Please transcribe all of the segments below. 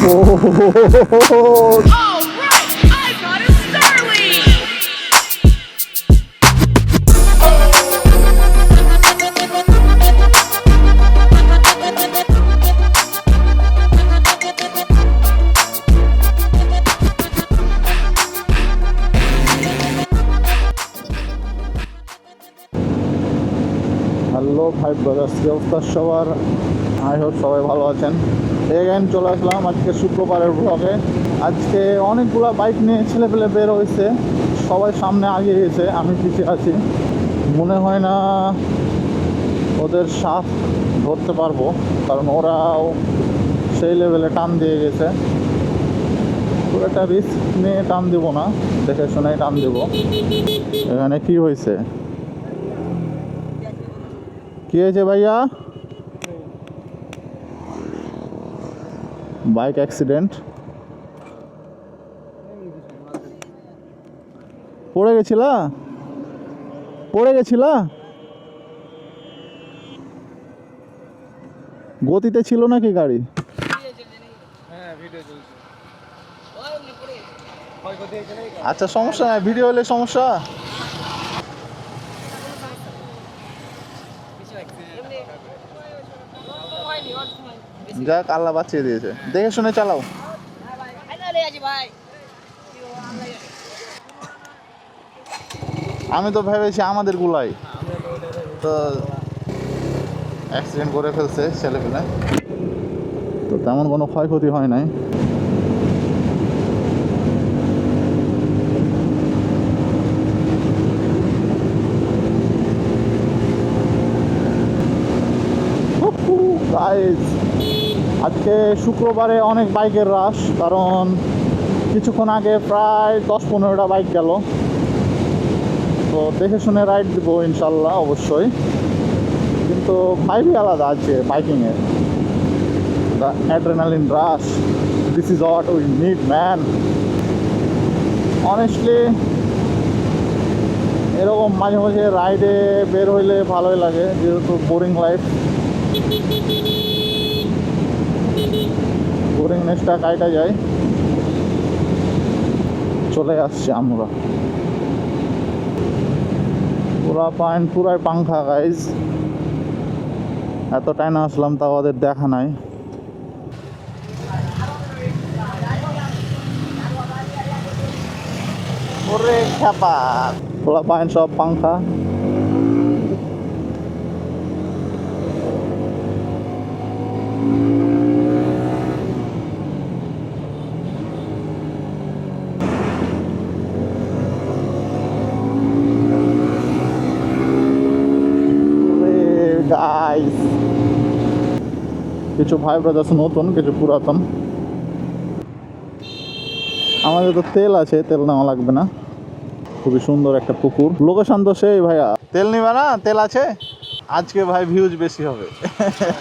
Oh, All right, I got a Starly! Hello ভাই brothers, কি অবস্থা সবার? আই হোপ সবাই ভালো আছেন। এগেন চলে আসলাম আজকে শুক্রবারের ব্লগে। আজকে অনেকগুলো বাইক নিয়ে ছেলেপেলে বের হয়েছে, সবাই সামনে আগিয়ে গেছে, আমি পিছিয়ে আছি। মনে হয় না ওদের সাথ ধরতে পারবো, কারণ ওরাও সেই লেভেলে টান দিয়ে গেছে। খুব একটা রিস্ক নিয়ে টান দিব না, দেখে শুনে টান দেব। এখানে কি হয়েছে? কি হয়েছে ভাইয়া? Bike accident? পড়ে গেছিলা? গতিতে ছিল নাকি গাড়ি? আচ্ছা, সমস্যা নাই, ভিডিও হলে সমস্যা। যাক, আল্লাহ বাঁচিয়ে দিয়েছে। দেখে শুনে চালাও। আমি তো ভেবেছি আমাদের গুলাই তো অ্যাক্সিডেন্ট করে ফেলছে ছেলেপেলে, তো তেমন কোনো ক্ষয়ক্ষতি হয় নাই। গাইস, আজকে শুক্রবারে অনেক বাইকের রাশ, কারণ কিছুক্ষণ আগে প্রায় 10-15টা বাইক গেল। তো দেখে শুনে রাইড দেবো ইনশাল্লাহ, অবশ্যই। কিন্তু ভাইবই আলাদা আছে বাইকিংয়ের। The adrenaline rush, this is what we need man. Honestly এরকম মাঝে মাঝে রাইডে বের হইলে ভালোই লাগে, যেহেতু বোরিং লাইফ, বোরিংনেসটা কাটা যায়। চলে আসছি আমরা, পুরাই পাংখা গাইজ। এত টাইম আসলাম, তাও ওদের দেখা নাই। ওরে খ্যাপা, পোলা পাইন সব পাংখা। গাইস, কিছু ভাই ব্রাদার্স নতুন, কিছু পুরাতন। আমাদের তো তেল আছে, তেল নেওয়া লাগবে না। খুবই সুন্দর একটা পুকুর, লোকেশন তো সেই। ভাইয়া তেল নিবা না? তেল আছে। আজকে ভাই ভিউজ বেশি হবে।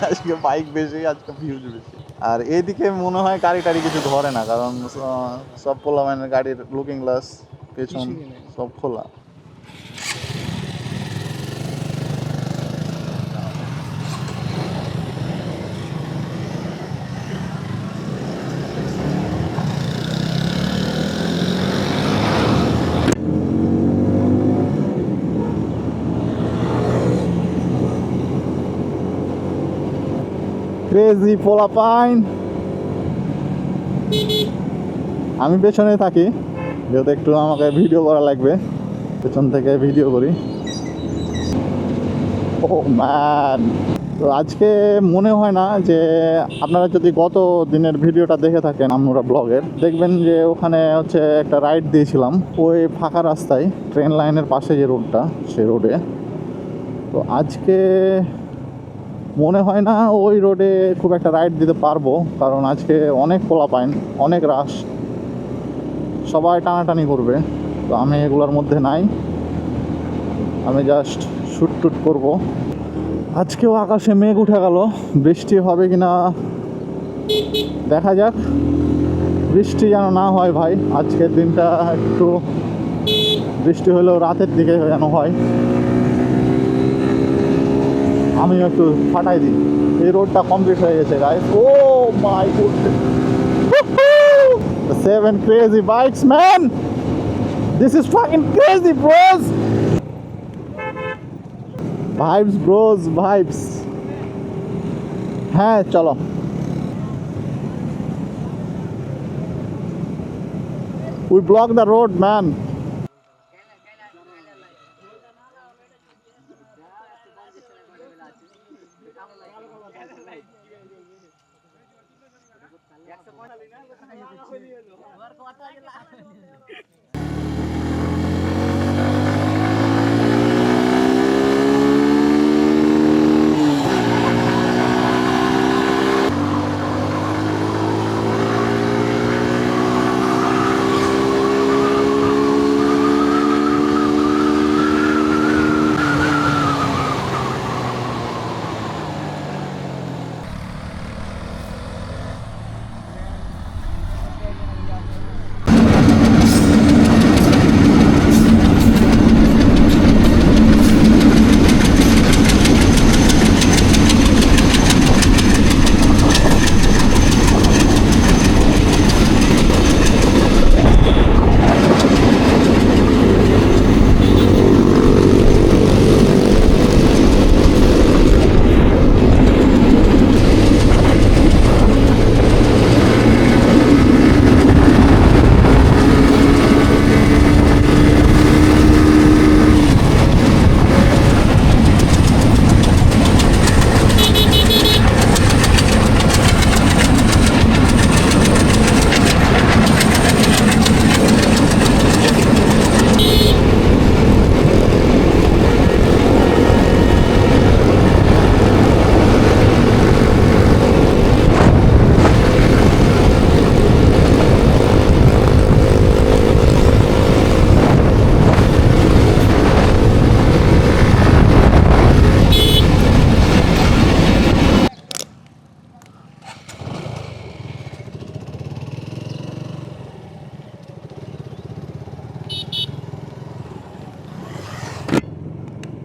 আজকে বাইক বেশি, আজকে ভিউজ বেশি। আর এইদিকে মনে হয় গাড়ি টাড়ি কিছু ধরে না, কারণ সব পোলামানের গাড়ির লুকিং গ্লাস পেছন সব খোলা। ক্রেজি পোলাপাইন। আমি পেছনে থাকি, যেহেতু একটু আমাকে ভিডিও করা লাগবে, পেছন থেকে ভিডিও করি। ও ম্যান, তো আজকে মনে হয় না যে, আপনারা যদি গত দিনের ভিডিওটা দেখে থাকেন আমরা ব্লগের, দেখবেন যে ওখানে হচ্ছে একটা রাইড দিয়েছিলাম ওই ফাঁকা রাস্তায়, ট্রেন লাইনের পাশে যে রোডটা, সেই রোডে। তো আজকে মনে হয় না ওই রোডে খুব একটা রাইড দিতে পারবো, কারণ আজকে অনেক পোলাপাইন, অনেক রাশ, সবাই টানাটানি করবে। তো আমি এগুলোর মধ্যে নাই, আমি জাস্ট শুট টুট করবো। আজকেও আকাশে মেঘ উঠে গেল, বৃষ্টি হবে কিনা দেখা যাক। বৃষ্টি যেন না হয় ভাই, আজকের দিনটা একটু বৃষ্টি হলেও রাতের দিকে যেন হয়। আমিও একটু ফাটাই দিই। এই রোডটা কমপ্লিট হয়ে গেছে guys. O my god, 7 crazy bikes, man. This is fucking crazy, bros. Vibes, bros, vibes. হ্যাঁ চলো। We block the road, man.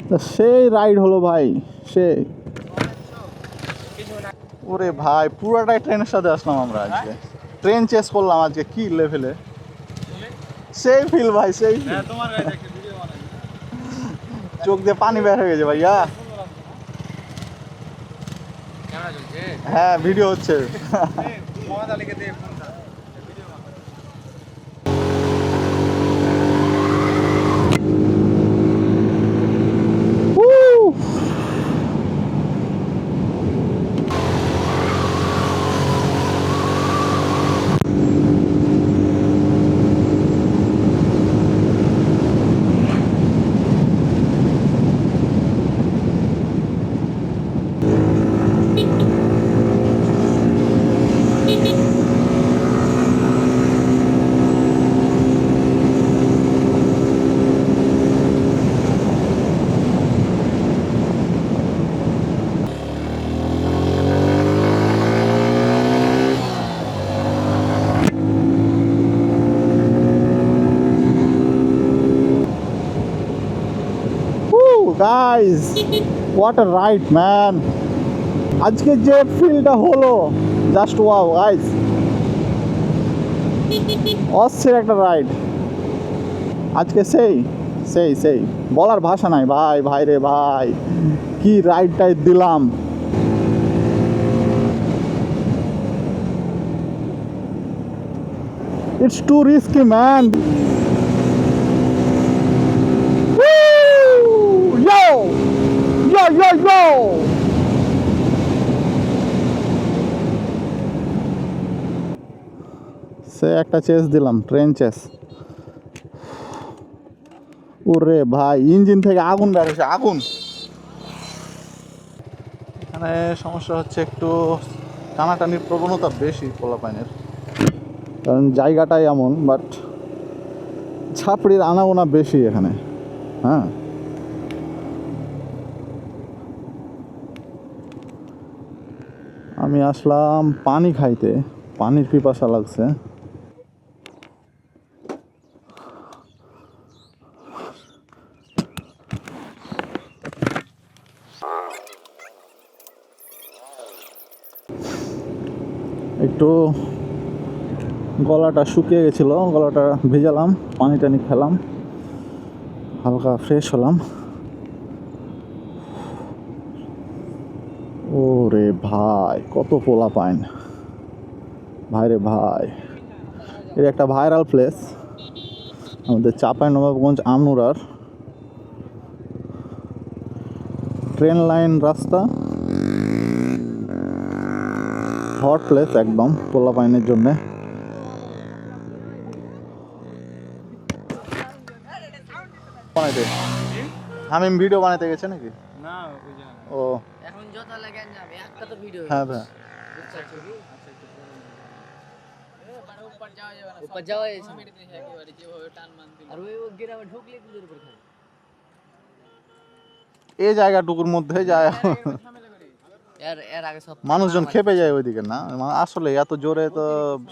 তা সেই রাইড হলো ভাই, সেই। ওরে ভাই পুরাটাই ট্রেনের সাথে আসলাম আমরা আজকে, ট্রেন চেস করলাম আজকে, কি লেভেলে সেই ফিল ভাই, সেই feel। চোখ দিয়ে পানি বের হয়ে গেছে ভাইয়া। হ্যাঁ ভিডিও হচ্ছে। Woo! Guys, what a ride, man! আজকে যে ফিলটা হলো, জাস্ট ওয়াও গাইস, অস্থির একটা রাইড আজকে, সেই সেই সেই বলার ভাষা নাই ভাই, ভাই রে ভাই, কি রাইডটাই দিলাম। It's too risky, man. Yo! Yo, yo, yo! সে একটা চেস দিলাম, ট্রেন চেস। ওরে ভাই ইঞ্জিন থেকে আগুন বের হচ্ছে, আগুন। এখানে সমস্যা হচ্ছে একটু টানাটানির প্রবণতা বেশি পোলাপাইনের, কারণ জায়গাটাই এমন, বাট ছাপড়ির আনাগোনা বেশি এখানে। হ্যাঁ আমি আসলাম পানি খাইতে, পানির পিপাসা লাগছে। একটু গলাটা শুকিয়ে গেছিল, গলাটা ভিজালাম, পানি টানি খেলাম, হালকা ফ্রেশ হলাম। ওরে ভাই কত পোলা পাইন, ভাই রে ভাই। এটা একটা ভাইরাল প্লেস আমাদের চাঁপাইনবাবগঞ্জ আমনুরার। ট্রেন লাইন রাস্তা, হট প্লেস একদম পোলা পাইনের জন্যে। আমি ভিডিও বানাতে গেছে নাকি? না ও এখন যত লাগে যাবে একটা তো ভিডিও হ্যাঁ ভাই, উপর যাওয়া যাবে না একেবারে যেভাবে টান মান দিল আর ওই গ্রামে ঢুকলে পুজোর উপর খাবে এই জায়গাটুকুর মধ্যে যায় এর আগে সব মানুষজন খেপে যায় ওইদিকে না, আসলে এত জোরে তো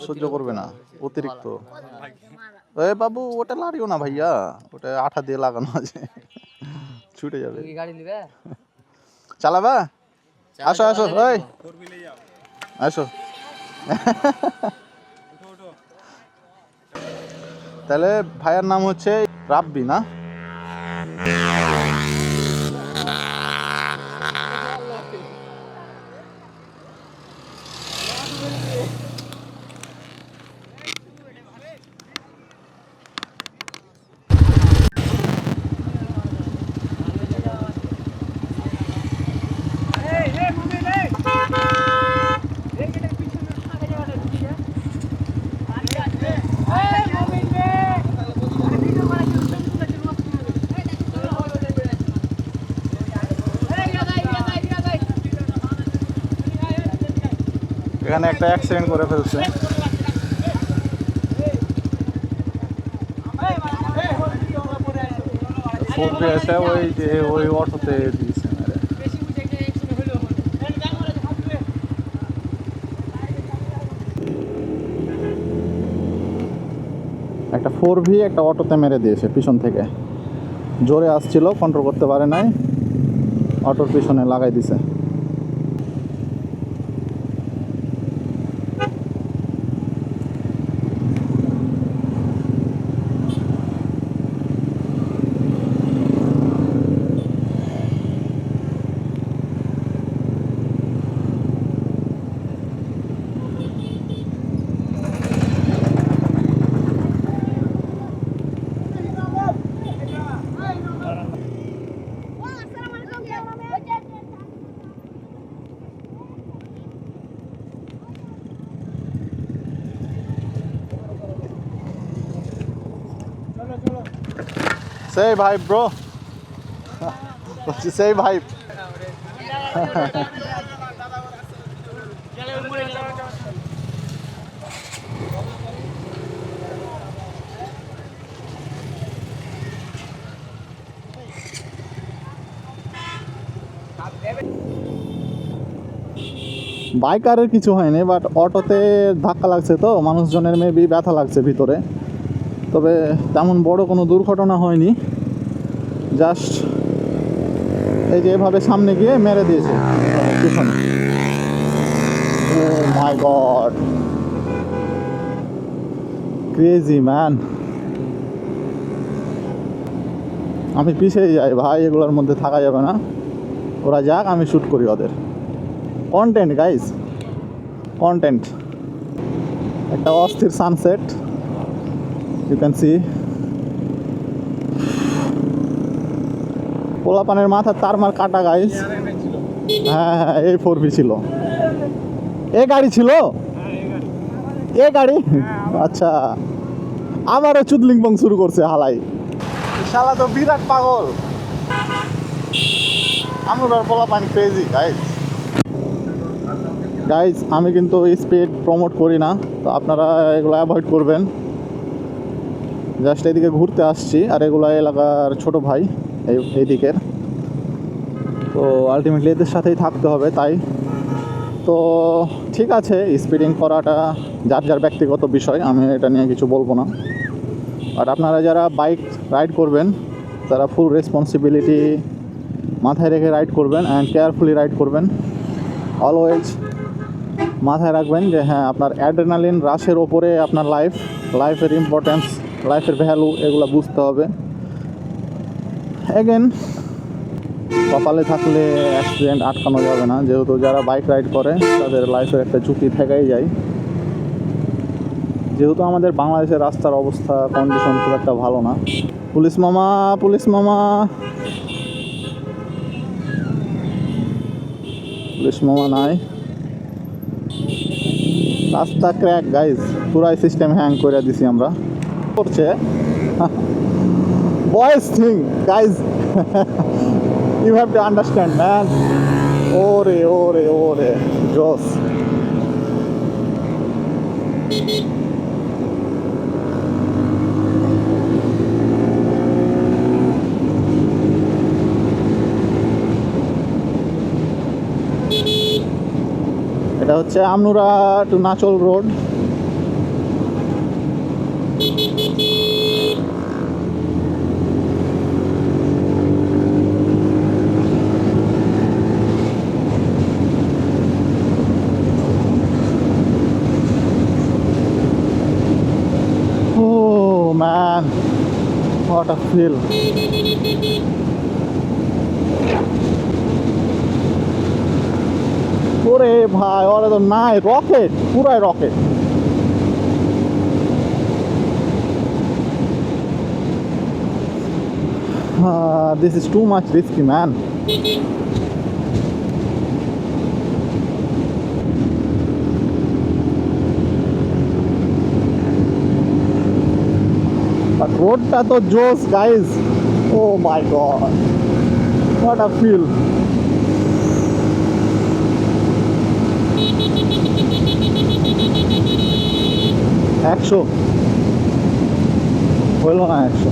সহ্য করবে না, অতিরিক্ত। এ বাবু ওটা লাড়িও না ভাইয়া, ওটা আঠা দিয়ে লাগানো আছে, ছুটে যাবে। তুই কি গাড়ি নিবে চালাবা? আসো আসো ওই আসো। তাহলে ভাইয়ার নাম হচ্ছে রাব্বি না? এখানে একটা অ্যাক্সিডেন্ট করে ফেলছে। ফোরবি এসে ওই যে ওই অটোতে দিয়েছে মেরে। একটা 4V একটা অটোতে মেরে দিয়েছে পিছন থেকে, জোরে আসছিল, কন্ট্রোল করতে পারে নাই, অটোর পিছনে লাগাই দিছে। Say bye bro. Say bye. বাইকারের কিছু হয়নি, বাট অটোতে ধাক্কা লাগছে তো মানুষজনের মেবি ব্যথা লাগছে ভিতরে। তবে তেমন বড় কোনো দুর্ঘটনা হয়নি, জাস্ট এই যে এভাবে সামনে গিয়ে মেরে দিয়েছে পিছনে। ও মাই গড, ক্রেজি ম্যান। আমি পিছিয়ে যাই ভাই, এগুলোর মধ্যে থাকা যাবে না, ওরা যাক, আমি শ্যুট করি ওদের। Content guys, content. একটা অস্থির সানসেট, ইউ ক্যান সি। পোলাপানের মাথার তারমার কাটা গাইস। হ্যাঁ হ্যাঁ, এই 4V ছিল, এ গাড়ি ছিল, এ গাড়ি। আচ্ছা, আবারও চুদলিংপং শুরু করছে হালাই। শালা তো বিরাট পাগল। আমরা পোলাপান ক্রেজি গাইস। গাইজ আমি কিন্তু স্পিড প্রমোট করি না, তো আপনারা এগুলো অ্যাভয়েড করবেন। জাস্ট এদিকে ঘুরতে আসছি, আর এগুলো এলাকার ছোট ভাই এই দিকের, তো আলটিমেটলি এদের সাথেই থাকতে হবে। তাই তো ঠিক আছে, স্পিডিং করাটা যার যার ব্যক্তিগত বিষয়, আমি এটা নিয়ে কিছু বলবো না। আর আপনারা যারা বাইক রাইড করবেন তারা ফুল রেসপন্সিবিলিটি মাথায় রেখে রাইড করবেন, অ্যান্ড কেয়ারফুলি রাইড করবেন। অলওয়েজ মাথায় রাখবেন যে হ্যাঁ আপনার অ্যাড্রেনালিন রাশের ওপরে আপনার লাইফের ইম্পর্টেন্স, লাইফের ভ্যালু এগুলো বুঝতে হবে। এগেন কপালে থাকলে অ্যাক্সিডেন্ট আটকানো যাবে না, যেহেতু যারা বাইক রাইড করে তাদের লাইফের একটা ঝুঁকি থেকেই যায়। যেহেতু আমাদের বাংলাদেশের রাস্তার অবস্থা কন্ডিশন খুব একটা ভালো না। পুলিশ মামা, পুলিশ মামা, পুলিশ মামা নাই। রাস্তা ক্র্যাক গাইজ, পুরাই সিস্টেম হ্যাং করে দিছি আমরা। করছে boys thing guys, you have to understand man. ওরে ওরে ওরে জোস। এটা হচ্ছে Amnura to Nachol road. Oh man, what a feel. ওরে ভাই, ওরা তো নাই, রকেট, পুরাই rocket. This is too much risky, man. But roadটা তো জোস guys. Oh my god, what a feel. একশো হইল না, 100।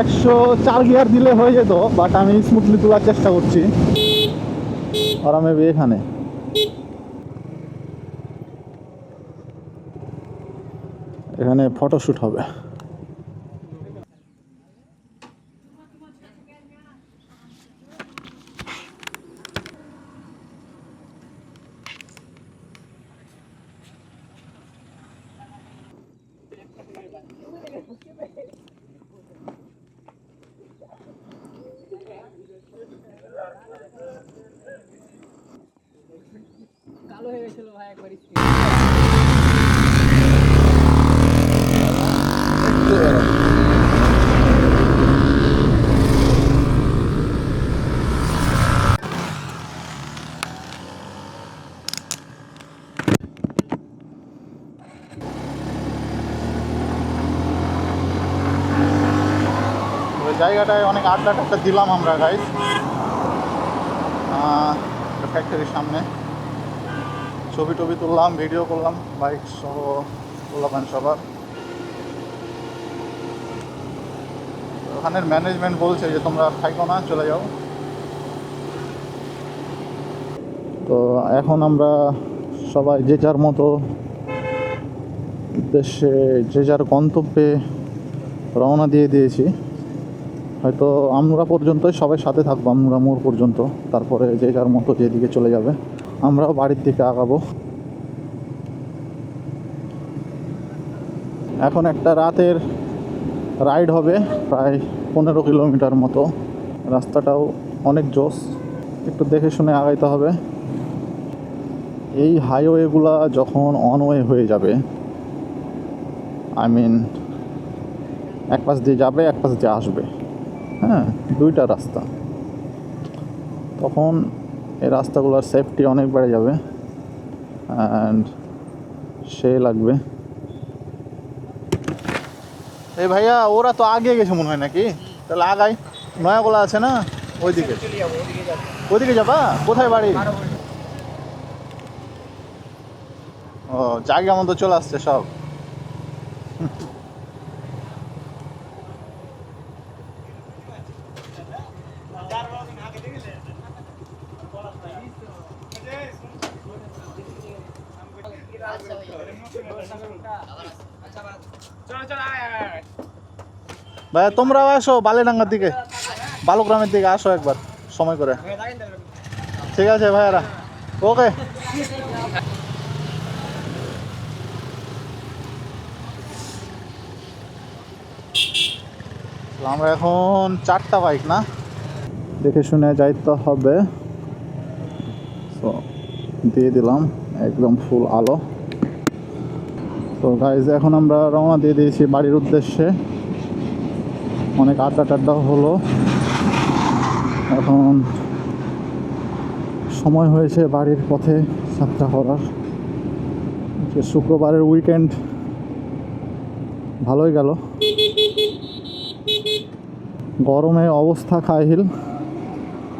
একশো 4 গিয়ার দিলে হয়ে যেত, বাট আমি স্মুথলি তোলার চেষ্টা করছি। আর আমি এখানে ফটোশ্যুট হবে। কালো হয়ে গেছিল ভাই একবার। ওই জায়গাটায় অনেক আড্ডা টাড্ডা দিলাম আমরা গাইজ, ফ্যাক্টরির সামনে ছবি টবি তুললাম, ভিডিও করলাম, বাইক সহ পোলাপান সবার। ওখানের ম্যানেজমেন্ট বলছে যে তোমরা থাইকো না, চলে যাও। তো এখন আমরা সবাই যে যার মতো উদ্দেশ্যে, যে যার গন্তব্যে রওনা দিয়ে দিয়েছি। হয়তো আমরা পর্যন্তই সবাই সাথে থাকবো, আমরা মোড় পর্যন্ত, তারপরে যে যার মতো যেদিকে চলে যাবে, আমরাও বাড়ির দিকে আগাবো। এখন একটা রাতের রাইড হবে, প্রায় 15 কিলোমিটার মতো। রাস্তাটাও অনেক জোস, একটু দেখে শুনে আগাইতে হবে। এই হাইওয়েগুলা যখন অনওয়ে হয়ে যাবে, আই মিন এক পাশ দিয়ে যাবে, এক পাশ দিয়ে আসবে, হ্যাঁ, দুইটা রাস্তা, তখন এই রাস্তাগুলোর সেফটি অনেক বেড়ে যাবে অ্যান্ড সে লাগবে। এই ভাইয়া, ওরা তো আগে গেছে মনে হয় নাকি? তাহলে আগাই, নয়াগোলা আছে না ওইদিকে, ওইদিকে যাবা? কোথায় বাড়ি? ও, জায়গা মতো চলে আসছে সব। ভাইয়া তোমরাও আসো বালিডাঙ্গার দিকে, বালুগ্রামের দিকে আসো একবার সময় করে। ঠিক আছে ভাইয়ারা, ওকে। আমরা এখন 4টা বাইক না, দেখে শুনে যাইতে হবে। তো দিয়ে দিলাম একদম ফুল আলো। তো গাইজ এখন আমরা রওনা দিয়ে দিয়েছি বাড়ির উদ্দেশ্যে। অনেক আড্ডা টাড্ডা হলো, এখন সময় হয়েছে বাড়ির পথে যাত্রা করার। যে শুক্রবারের উইকেন্ড ভালোই গেল, গরমে অবস্থা খাইহিল।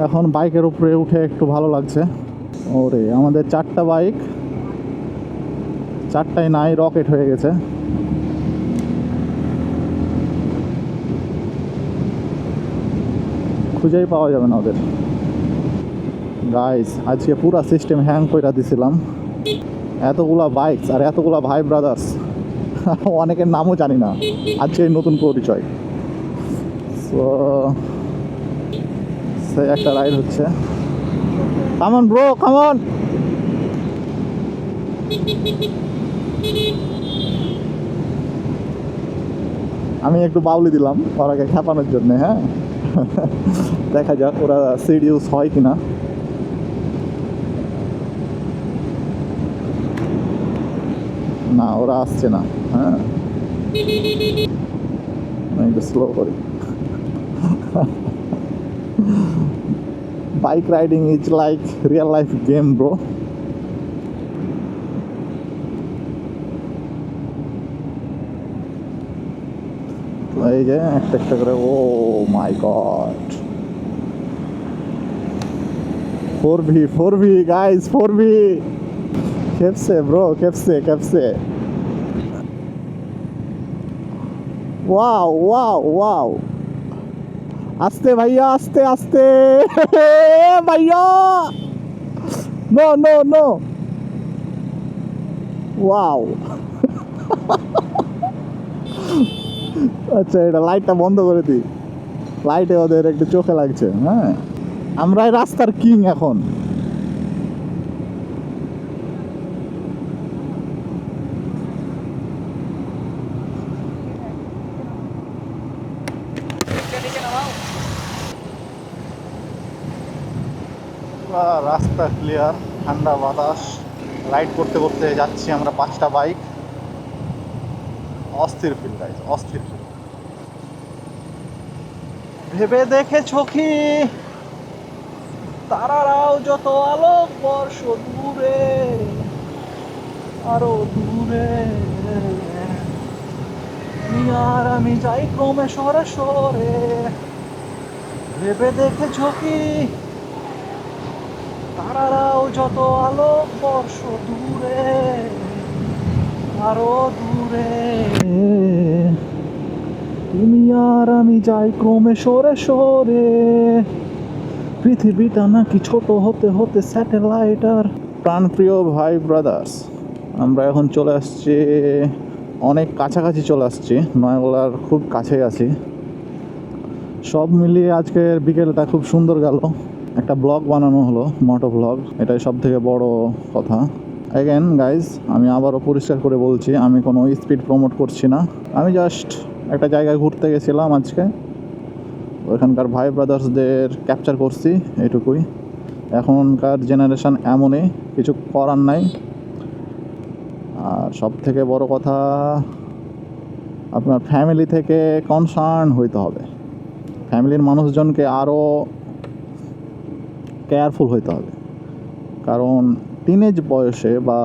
এখন বাইকের উপরে উঠে একটু ভালো লাগছে। ওরে আমাদের 4টা বাইক, 4টাই নাই, রকেট হয়ে গেছে। খুঁজেই পাওয়া যাবে না ওদের। গাইস আজকে পুরা সিস্টেম হ্যাং করে দিছিলাম। এতগুলা বাইকস আর এতগুলা ভাই ব্রাদার্স, অনেকের নামও জানি না, আজকে নতুন পরিচয়। সো সে একটা রাইড হচ্ছে। Come on bro, come on. আমি একটু বাউলি দিলাম ওরাকে খেপানোর জন্য, হ্যাঁ। দেখা যাক ওরা সিরিয়াস হয় কিনা। না ওরা আসছে না, হ্যাঁ একটু স্লো করি। Bike riding is like real life game bro. এই যে একটা একটা করে, oh my god, 4v guys, 4v খেপছে ব্রো, খেপছে খেপছে। ওয়াও ওয়াও ওয়াও, আস্তে ভাইয়া, আস্তে আস্তে ভাইয়া, নো নো নো, ওয়াও। আচ্ছা এটা লাইটটা বন্ধ করে দিই, লাইটে ওদের একটু চোখে লাগছে। হ্যাঁ আমরাই রাস্তার কিং এখন। রাস্তা ক্লিয়ার, ঠান্ডা বাতাস, রাইড করতে করতে যাচ্ছি আমরা 5টা বাইক। অস্থির ফিল গাইজ, অস্থির ফিল। ভেবে দেখেছো কি তারারাও যত আলোক বর্ষ দূরে, আরো দূরে, আর আমি যাই ক্রমে সরে সরে। ভেবে দেখেছো কি তারারাও যত আলোক বর্ষ দূরে, আরো দূরে, তুমি আর আমি যাই ক্রমে সরে সরে। পৃথিবীটা নাকি ছোট হতে হতে স্যাটেলাইট। আর প্রাণপ্রিয় ভাই ব্রাদার্স, আমরা এখন চলে আসছি, অনেক কাছাকাছি চলে আসছি, নয়গোলার খুব কাছে আছি। সব মিলিয়ে আজকের বিকেলটা খুব সুন্দর গেল। একটা ব্লগ বানানো হলো, মোটো ব্লগ, এটাই সব থেকে বড় কথা। অ্যাগেন গাইজ আমি আবারও পরিষ্কার করে বলছি, আমি কোনো স্পিড প্রমোট করছি না। আমি জাস্ট একটা জায়গায় ঘুরতে গেছিলাম আজকে, ওইখানকার ভাই ব্রাদার্সদের ক্যাপচার করছি, এইটুকুই। এখনকার জেনারেশন এমনই, কিছু করার নাই। আর সব থেকে বড় কথা, আপনার ফ্যামিলি থেকে কনসার্ন হইতে হবে, ফ্যামিলির মানুষজনকে আরও কেয়ারফুল হইতে হবে। কারণ টিনেজ বয়সে বা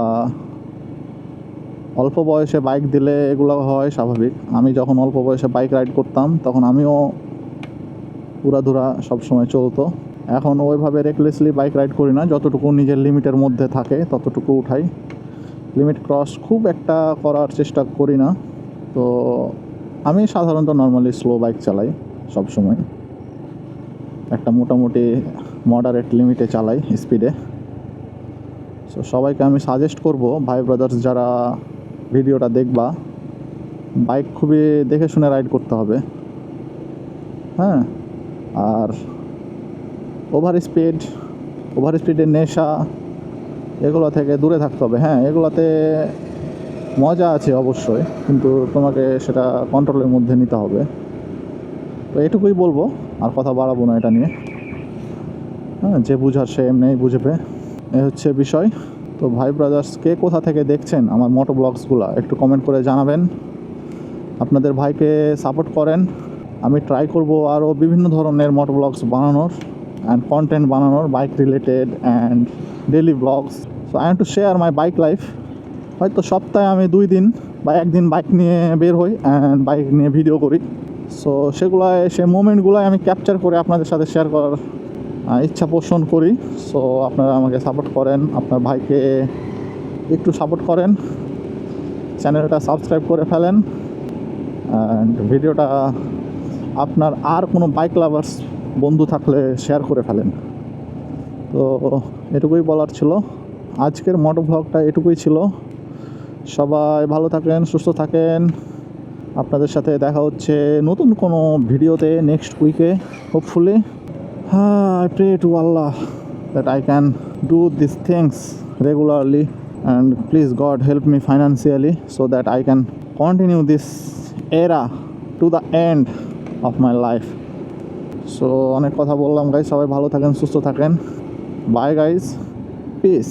অল্প বয়সে বাইক দিলে এগুলো হয় স্বাভাবিক। আমি যখন অল্প বয়সে বাইক রাইড করতাম তখন আমিও পুরাধুরা সবসময় চলতো। এখন ওইভাবে রেকলেসলি বাইক রাইড করি না, যতটুকু নিজের লিমিটের মধ্যে থাকে ততটুকু উঠাই। লিমিট ক্রস খুব একটা করার চেষ্টা করি না। তো আমি সাধারণত নর্মালি স্লো বাইক চালাই সবসময়, একটা মোটামুটি মডারেট লিমিটে চালাই স্পিডে। সো সবাইকে আমি সাজেস্ট করব, ভাই ব্রাদার্স যারা ভিডিওটা দেখবা, বাইক খুবই দেখে শুনে রাইড করতে হবে। হ্যাঁ, আর ওভার স্পিডের নেশা এগুলো থেকে দূরে থাকতে হবে। হ্যাঁ, এগুলোতে মজা আছে অবশ্যই, কিন্তু তোমাকে সেটা কন্ট্রোলের মধ্যে নিতে হবে। তো এটুকুই বলবো, আর কথা বাড়াবো না এটা নিয়ে। হ্যাঁ, যে বুঝার সে এমনিই বুঝবে, এ হচ্ছে বিষয়। তো ভাই ব্রাদার্স, কে কোথা থেকে দেখছেন আমার মোটো ব্লগসগুলো একটু কমেন্ট করে জানাবেন। আপনাদের ভাইকে সাপোর্ট করেন। আমি ট্রাই করব আরও বিভিন্ন ধরনের মোটো ব্লগস বানানোর অ্যান্ড কন্টেন্ট বানানোর, bike related and daily vlogs. So I want to share my bike life. হয়তো সপ্তাহে আমি 2 দিন বা 1 দিন বাইক নিয়ে বের হই অ্যান্ড বাইক নিয়ে ভিডিও করি। সো সেই মোমেন্টগুলোই আমি ক্যাপচার করে আপনাদের সাথে শেয়ার করার ইচ্ছা পোষণ করি। সো আপনারা আমাকে সাপোর্ট করেন, আপনার ভাইকে একটু সাপোর্ট করেন, চ্যানেলটা সাবস্ক্রাইব করে ফেলেন, অ্যান্ড ভিডিওটা আপনার আর কোনো বাইক লাভার্স বন্ধু থাকলে শেয়ার করে ফেলেন। তো এটুকুই বলার ছিল, আজকের মোটো ব্লগটা এটুকুই ছিল। সবাই ভালো থাকেন, সুস্থ থাকেন। আপনাদের সাথে দেখা হচ্ছে নতুন কোনো ভিডিওতে নেক্সট উইকে hopefully. I pray to Allah that I can do these things regularly, and please God help me financially so that I can continue this era to the end of my life. So অনেক কথা বললাম guys, সবাই ভালো থাকেন, সুস্থ থাকেন। Bye guys, piece.